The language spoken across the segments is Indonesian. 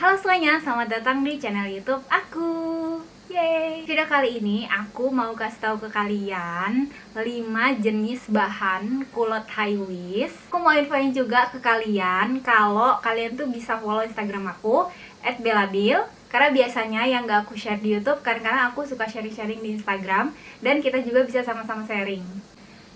Halo semuanya, selamat datang di channel YouTube aku. Yeay. Video kali ini aku mau kasih tahu ke kalian 5 jenis bahan kulot high waist. Aku mau infoin juga ke kalian kalau kalian tuh bisa follow Instagram aku @belabil. Karena biasanya yang gak aku share di YouTube karena aku suka sharing-sharing di Instagram dan kita juga bisa sama-sama sharing.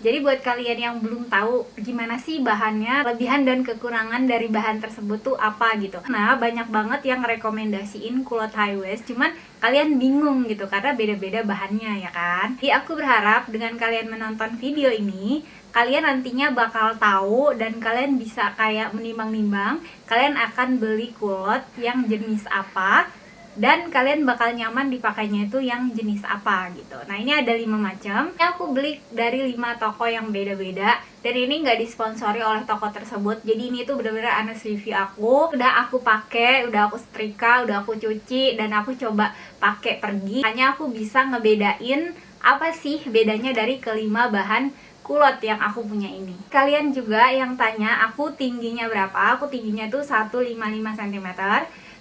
Jadi buat kalian yang belum tahu gimana sih bahannya, kelebihan dan kekurangan dari bahan tersebut tuh apa gitu. Nah, banyak banget yang rekomendasiin kulot high waist, cuman kalian bingung gitu karena beda-beda bahannya ya kan. Jadi aku berharap dengan kalian menonton video ini, kalian nantinya bakal tahu dan kalian bisa kayak menimbang-nimbang kalian akan beli kulot yang jenis apa dan kalian bakal nyaman dipakainya itu yang jenis apa gitu. Nah, ini ada 5 macam. Ini aku beli dari 5 toko yang beda-beda dan ini nggak disponsori oleh toko tersebut. Jadi ini tuh bener-bener honest review aku. Udah aku pakai, udah aku setrika, udah aku cuci dan aku coba pakai pergi. Hanya aku bisa ngebedain apa sih bedanya dari kelima bahan kulot yang aku punya ini. Kalian juga yang tanya aku tingginya berapa? Aku tingginya tuh 155 cm.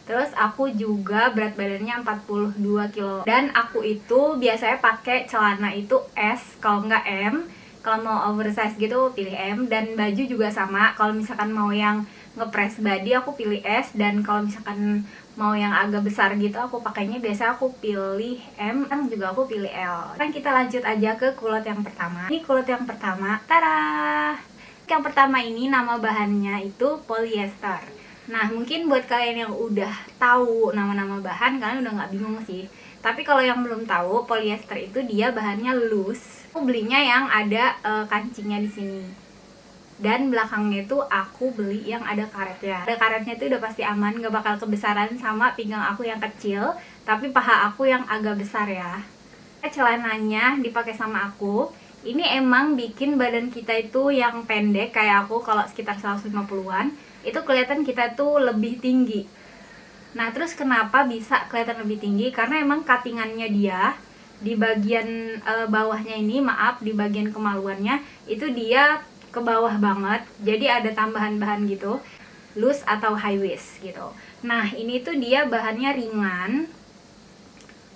Terus aku juga berat badannya 42 kilo. Dan aku itu biasanya pakai celana itu S, kalau nggak M. Kalau mau oversize gitu pilih M. Dan baju juga sama. Kalau misalkan mau yang ngepres body aku pilih S. Dan kalau misalkan mau yang agak besar gitu aku pakainya biasa aku pilih M. Dan juga aku pilih L. Sekarang kita lanjut aja ke kulot yang pertama. Ini kulot yang pertama. Tada! Yang pertama ini nama bahannya itu polyester. Nah, mungkin buat kalian yang udah tahu nama-nama bahan, kalian udah nggak bingung sih. Tapi kalau yang belum tahu, polyester itu dia bahannya loose. Aku belinya yang ada kancingnya di sini. Dan belakangnya itu aku beli yang ada karetnya. Ada karetnya itu udah pasti aman, nggak bakal kebesaran sama pinggang aku yang kecil, tapi paha aku yang agak besar ya. Celananya dipakai sama aku. Ini emang bikin badan kita itu yang pendek kayak aku kalau sekitar 150-an itu kelihatan kita tuh lebih tinggi. Nah, terus kenapa bisa kelihatan lebih tinggi? Karena emang cuttingannya dia di bagian bawahnya ini, maaf, di bagian kemaluannya itu dia ke bawah banget. Jadi ada tambahan bahan gitu, loose atau high waist gitu. Nah, ini tuh dia bahannya ringan.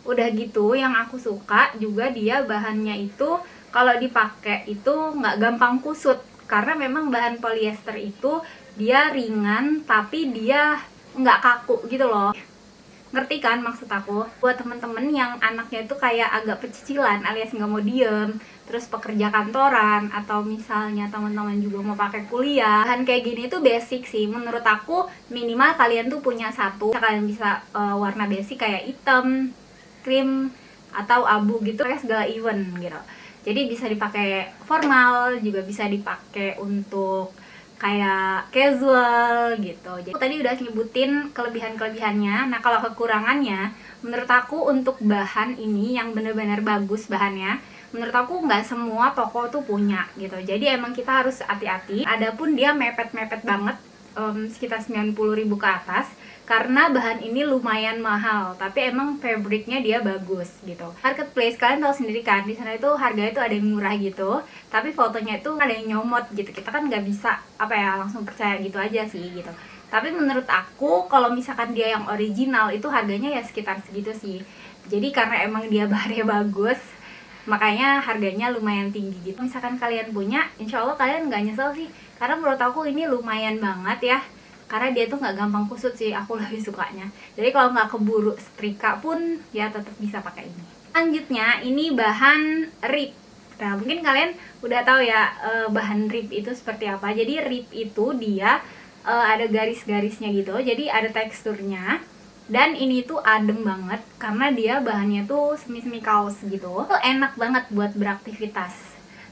Udah gitu, yang aku suka juga dia bahannya itu kalau dipakai itu nggak gampang kusut. Karena memang bahan polyester itu dia ringan tapi dia nggak kaku gitu loh. Ngerti kan maksud aku? Buat temen-temen yang anaknya itu kayak agak pecicilan alias nggak mau diem, terus pekerja kantoran, atau misalnya teman-teman juga mau pakai kuliah, bahan kayak gini tuh basic sih. Menurut aku minimal kalian tuh punya satu. Kalian bisa warna basic kayak hitam, krim, atau abu gitu, kayak segala event gitu. Jadi bisa dipakai formal, juga bisa dipakai untuk kayak casual gitu. Jadi aku tadi udah nyebutin kelebihan-kelebihannya. Nah, kalau kekurangannya, menurut aku untuk bahan ini yang bener-bener bagus bahannya, menurut aku nggak semua toko tuh punya gitu. Jadi emang kita harus hati-hati. Adapun dia mepet-mepet banget, sekitar 90.000 ke atas. Karena bahan ini lumayan mahal, tapi emang fabricnya dia bagus gitu. Marketplace kalian tahu sendiri kan, di sana itu harganya itu ada yang murah gitu, tapi fotonya itu ada yang nyomot gitu. Kita kan nggak bisa langsung percaya gitu aja sih gitu. Tapi menurut aku kalau misalkan dia yang original itu harganya ya sekitar segitu sih. Jadi karena emang dia bahannya bagus, makanya harganya lumayan tinggi gitu. Misalkan kalian punya, insya Allah kalian nggak nyesel sih, karena menurut aku ini lumayan banget ya. Karena dia tuh nggak gampang kusut sih, aku lebih sukanya. Jadi kalau nggak keburu setrika pun ya tetap bisa pakai ini. Selanjutnya ini bahan rib. Nah, mungkin kalian udah tahu ya bahan rib itu seperti apa. Jadi rib itu dia ada garis-garisnya gitu, jadi ada teksturnya. Dan ini tuh adem banget karena dia bahannya tuh semi-semi kaos gitu. Tuh enak banget buat beraktivitas.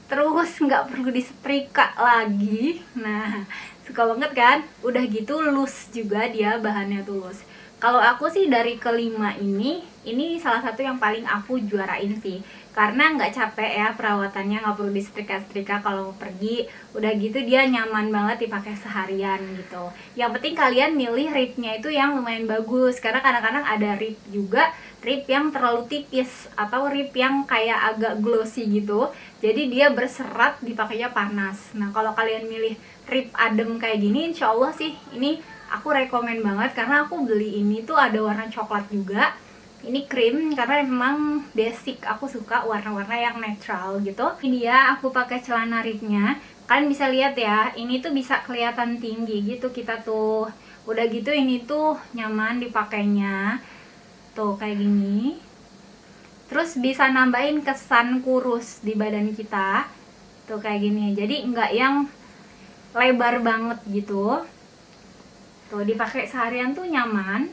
Terus nggak perlu disetrika lagi. Nah, suka banget kan? Udah gitu loose juga dia bahannya tuh loose. Kalau aku sih dari kelima ini salah satu yang paling aku juarain sih. Karena nggak capek ya perawatannya, nggak perlu disetrika-setrika kalau mau pergi. Udah gitu dia nyaman banget dipakai seharian gitu. Yang penting kalian milih ribnya itu yang lumayan bagus. Karena kadang-kadang ada rib juga, rib yang terlalu tipis atau rib yang kayak agak glossy gitu. Jadi dia berserat, dipakainya panas. Nah, kalau kalian milih rib adem kayak gini, insya Allah sih ini aku rekomen banget karena aku beli ini tuh ada warna coklat juga. Ini krim karena memang basic aku suka warna-warna yang natural gitu. Ini dia aku pakai celana ripnya. Kalian bisa lihat ya, ini tuh bisa kelihatan tinggi gitu kita tuh. Udah gitu ini tuh nyaman dipakainya. Tuh kayak gini. Terus bisa nambahin kesan kurus di badan kita. Tuh kayak gini. Jadi enggak yang lebar banget gitu. Tuh dipakai seharian tuh nyaman.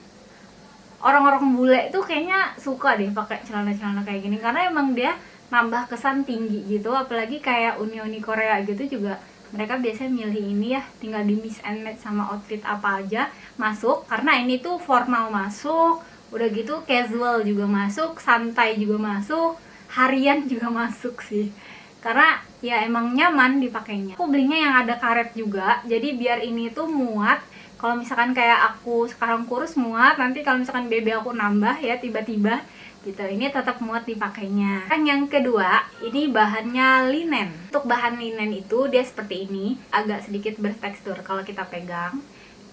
Orang-orang bule tuh kayaknya suka deh pakai celana-celana kayak gini karena emang dia nambah kesan tinggi gitu. Apalagi kayak uni-uni Korea gitu juga mereka biasanya milih ini ya, tinggal di mix and match sama outfit apa aja masuk. Karena ini tuh formal masuk, udah gitu casual juga masuk, santai juga masuk, harian juga masuk sih. Karena ya emang nyaman dipakainya. Aku belinya yang ada karet juga, jadi biar ini tuh muat. Kalau misalkan kayak aku sekarang kurus muat, nanti kalau misalkan BB aku nambah ya tiba-tiba gitu, ini tetap muat dipakainya. Yang kedua, ini bahannya linen. Untuk bahan linen itu dia seperti ini, agak sedikit bertekstur kalau kita pegang.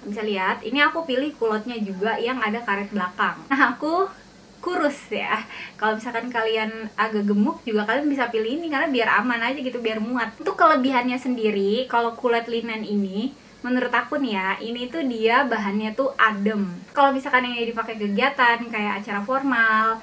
Bisa lihat, ini aku pilih kulotnya juga yang ada karet belakang. Nah, aku kurus ya. Kalau misalkan kalian agak gemuk juga kalian bisa pilih ini karena biar aman aja gitu, biar muat. Untuk kelebihannya sendiri, kalau kulot linen ini menurut aku nih ya, ini tuh dia bahannya tuh adem. Kalau misalkan ini dipakai kegiatan kayak acara formal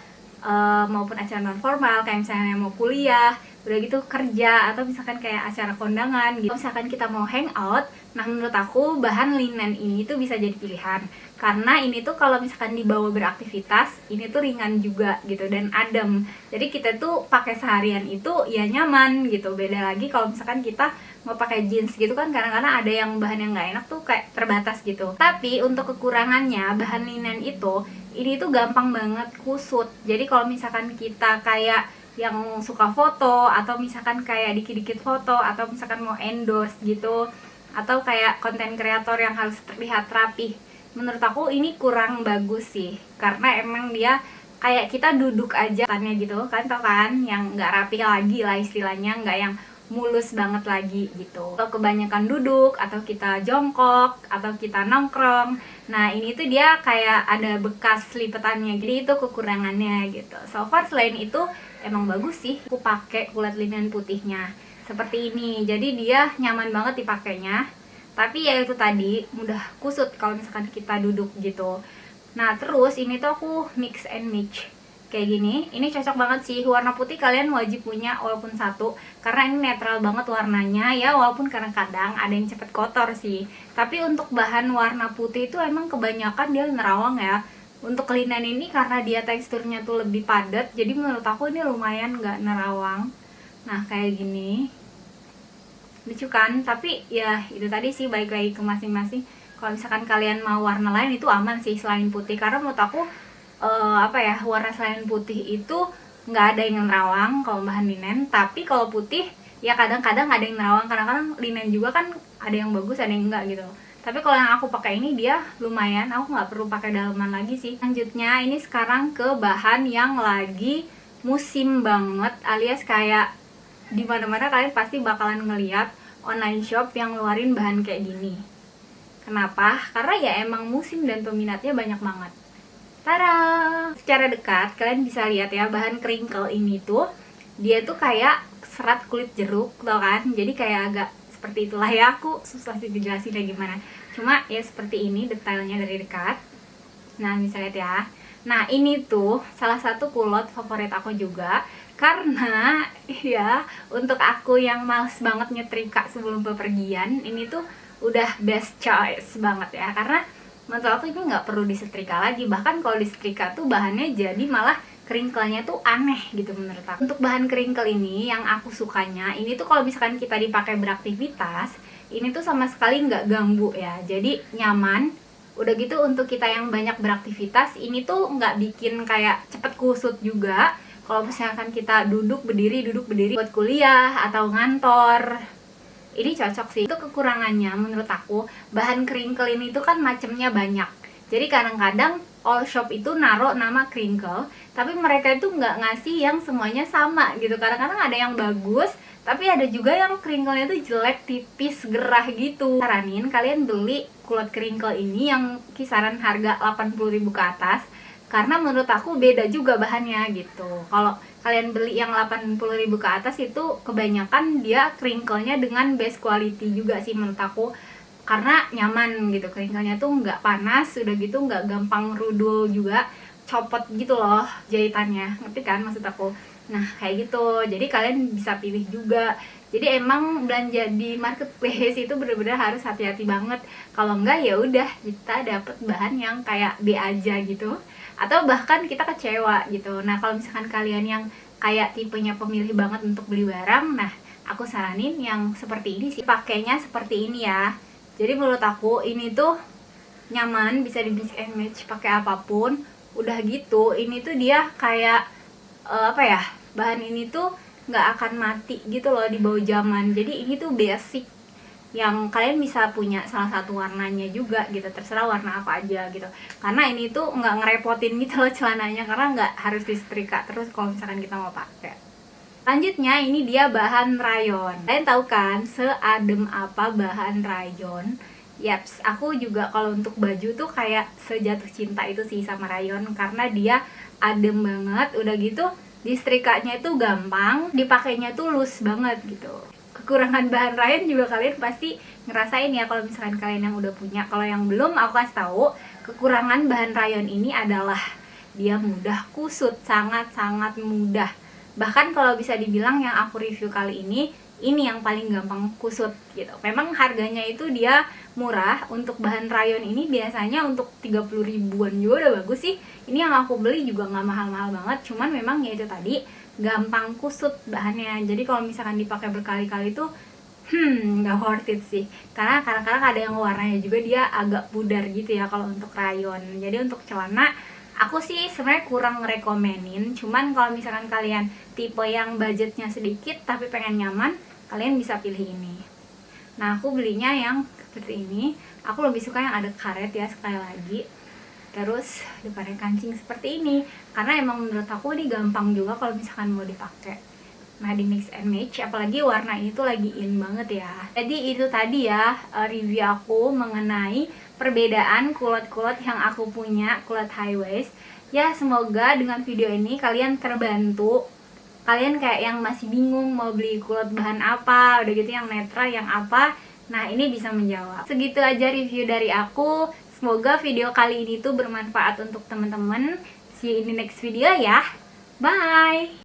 maupun acara non formal, kayak misalnya mau kuliah, udah gitu kerja, atau misalkan kayak acara kondangan gitu. Kalau misalkan kita mau hangout, nah menurut aku bahan linen ini tuh bisa jadi pilihan. Karena ini tuh kalau misalkan dibawa beraktivitas, ini tuh ringan juga gitu dan adem. Jadi kita tuh pakai seharian itu ya nyaman gitu. Beda lagi kalau misalkan kita mau pakai jeans gitu kan, kadang-kadang ada yang bahan yang nggak enak tuh kayak terbatas gitu. Tapi untuk kekurangannya bahan linen itu, ini tuh gampang banget kusut. Jadi kalau misalkan kita kayak yang suka foto, atau misalkan kayak dikit-dikit foto, atau misalkan mau endorse gitu, atau kayak konten kreator yang harus terlihat rapih, menurut aku ini kurang bagus sih. Karena emang dia kayak kita duduk aja tanya gitu kan, tau kan, yang nggak rapi lagi lah istilahnya, nggak yang mulus banget lagi gitu. Kalau kebanyakan duduk, atau kita jongkok, atau kita nongkrong, nah ini tuh dia kayak ada bekas lipetannya, jadi itu kekurangannya gitu. So far selain itu emang bagus sih. Aku pakai kulit linen putihnya seperti ini, jadi dia nyaman banget dipakainya. Tapi ya itu tadi mudah kusut kalau misalkan kita duduk gitu. Nah terus ini tuh aku mix and match kayak gini. Ini cocok banget sih, warna putih kalian wajib punya walaupun satu, karena ini netral banget warnanya ya, walaupun kadang-kadang ada yang cepet kotor sih. Tapi untuk bahan warna putih itu emang kebanyakan dia nerawang ya. Untuk linen ini karena dia teksturnya tuh lebih padat, jadi menurut aku ini lumayan nggak nerawang. Nah kayak gini, lucu kan? Tapi ya itu tadi sih, balik lagi ke masing-masing. Kalau misalkan kalian mau warna lain itu aman sih selain putih, karena menurut aku warna selain putih itu nggak ada yang nerawang kalau bahan linen. Tapi kalau putih ya kadang-kadang ada yang nerawang, kadang-kadang linen juga kan ada yang bagus ada yang enggak gitu. Tapi kalau yang aku pakai ini dia lumayan, aku nggak perlu pakai dalaman lagi sih. Selanjutnya ini sekarang ke bahan yang lagi musim banget, alias kayak di mana-mana kalian pasti bakalan ngeliat online shop yang ngeluarin bahan kayak gini. Kenapa? Karena ya emang musim dan peminatnya banyak banget. Tada! Secara dekat kalian bisa lihat ya, bahan crinkle ini tuh dia tuh kayak serat kulit jeruk, tau kan? Jadi kayak agak seperti itulah ya, aku susah sih dijelasinnya gimana. Cuma ya seperti ini detailnya dari dekat. Nah bisa lihat ya. Nah ini tuh salah satu kulot favorit aku juga, karena ya untuk aku yang males banget nyetrika sebelum bepergian, ini tuh udah best choice banget ya. Karena menurut aku ini nggak perlu disetrika lagi, bahkan kalau disetrika tuh bahannya jadi malah crinkle-nya tuh aneh gitu menurut aku. Untuk bahan crinkle ini yang aku sukanya, ini tuh kalau misalkan kita dipakai beraktivitas, ini tuh sama sekali nggak ganggu ya, jadi nyaman. Udah gitu untuk kita yang banyak beraktivitas, ini tuh nggak bikin kayak cepet kusut juga. Kalau misalkan kita duduk berdiri buat kuliah atau ngantor, ini cocok sih. Itu kekurangannya menurut aku, bahan crinkle ini tuh kan macamnya banyak. Jadi kadang-kadang all shop itu naruh nama crinkle, tapi mereka itu nggak ngasih yang semuanya sama gitu. Kadang-kadang ada yang bagus, tapi ada juga yang crinkle-nya tuh jelek, tipis, gerah gitu. Saranin kalian beli kulot crinkle ini yang kisaran harga 80.000 ke atas, karena menurut aku beda juga bahannya gitu. Kalau kalian beli yang 80.000 ke atas itu kebanyakan dia crinkle-nya dengan best quality juga sih menurut aku, karena nyaman gitu. Crinkle-nya tuh nggak panas, udah gitu nggak gampang rudul juga, copot gitu loh jahitannya, ngerti kan maksud aku? Nah kayak gitu, jadi kalian bisa pilih juga. Jadi emang belanja di marketplace itu bener-bener harus hati-hati banget. Kalau enggak ya udah kita dapet bahan yang kayak B aja gitu, atau bahkan kita kecewa gitu. Nah kalau misalkan kalian yang kayak tipenya pemilih banget untuk beli barang, nah aku saranin yang seperti ini sih, pakainya seperti ini ya. Jadi menurut aku ini tuh nyaman, bisa di mix and match pakai apapun. Udah gitu ini tuh dia kayak apa ya, bahan ini tuh nggak akan mati gitu loh di bawah zaman. Jadi ini tuh basic yang kalian bisa punya salah satu warnanya juga gitu, terserah warna apa aja gitu, karena ini tuh nggak ngerepotin gitu loh celananya, karena nggak harus disetrika terus kalau misalkan kita mau pakai. Selanjutnya ini dia bahan rayon. Kalian tahu kan seadem apa bahan rayon? Yaps, aku juga kalau untuk baju tuh kayak sejatuh cinta itu sih sama rayon, karena dia adem banget, udah gitu disetrikanya itu gampang, dipakainya tuh loose banget gitu. Kekurangan bahan rayon juga kalian pasti ngerasain ya kalau misalkan kalian yang udah punya. Kalau yang belum, aku kasih tahu, kekurangan bahan rayon ini adalah dia mudah kusut, sangat-sangat mudah. Bahkan kalau bisa dibilang yang aku review kali ini yang paling gampang kusut gitu. Memang harganya itu dia murah, untuk bahan rayon ini biasanya untuk 30 ribuan juga udah bagus sih. Ini yang aku beli juga nggak mahal-mahal banget, cuman memang ya itu tadi gampang kusut bahannya. Jadi kalau misalkan dipakai berkali-kali tuh nggak worth it sih, karena kadang-kadang ada yang warnanya juga dia agak pudar gitu ya kalau untuk rayon. Jadi untuk celana aku sih sebenarnya kurang rekomenin, cuman kalau misalkan kalian tipe yang budgetnya sedikit tapi pengen nyaman, kalian bisa pilih ini. Nah aku belinya yang seperti ini, aku lebih suka yang ada karet ya sekali lagi, terus depannya kancing seperti ini, karena emang menurut aku ini gampang juga kalau misalkan mau dipakai. Nah di mix and match, apalagi warna ini tuh lagi in banget ya. Jadi itu tadi ya review aku mengenai perbedaan kulot-kulot yang aku punya, kulot high waist. Ya semoga dengan video ini kalian terbantu. Kalian kayak yang masih bingung mau beli kulot bahan apa, udah gitu yang netral yang apa, nah ini bisa menjawab. Segitu aja review dari aku. Semoga video kali ini tuh bermanfaat untuk teman-teman. See you in the next video ya. Bye.